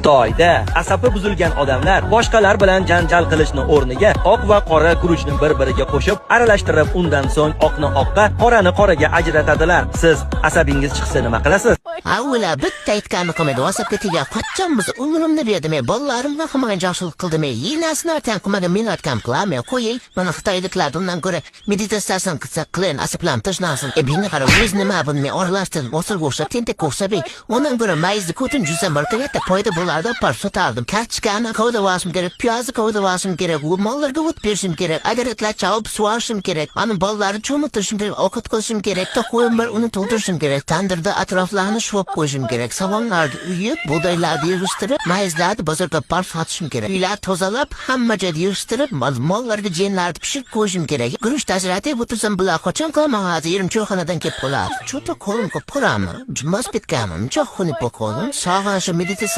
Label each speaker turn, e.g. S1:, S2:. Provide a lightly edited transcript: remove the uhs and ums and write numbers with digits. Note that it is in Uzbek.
S1: Xitoyda asabi buzilgan odamlar boshqalar bilan janjal qilishni o'rniga oq va qora guruchni bir-biriga qo'shib, aralashtirib, undan so'ng oqni oqqa, qorani qoraga ajratadilar. Siz asabingiz chiqsa nima qilasiz?
S2: Avvalo bitta aytganni qilmaydi. Asabga tegar qachon biz umrimni berdim. Bolalarimga qilmagan yaxshilik qildim. Yinasini aytgan qilmagan men aytgan qilaman. Qo'ying. Mana Xitoyliklar undan ko'ra meditatsiyasin qilsa qiling, asablam tashnasin. Beni qarab, o'z nima buni aralashtirib, o'sir o'xshab, tentak o'xshab, undan ko'ra mayizni ko'tin juzam martagata foyda bo'lardi, parsotardim. Kachkani qovda vasim kerak, piyozni qovda vasim kerak, u mollarga o't berishim kerak, agarlar chavib suvashim kerak, ani bolalarni cho'miltirishim kerak, ovqat qilishim kerak, to'qo'yim bir uni to'ldirishim kerak, tandirda atroflarni shuvib qo'yishim kerak, savonlarni uyib, bug'doylarni yig'ishtirib, mayizlarni bozorga parf sotishim kerak, uylar tozalab, hamma joyni yig'ishtirib, mollarga jenlarni pishirib qo'yishim kerak. Guruch tashiratib o'tirsam bular qachon qilaman hozir yerim cho'xonadan kelib qoladi. Cho'ta qo'lim qilib qo'raman, jumas bitganman, cho'xoni po'qolim, sog'an shu meditatsiya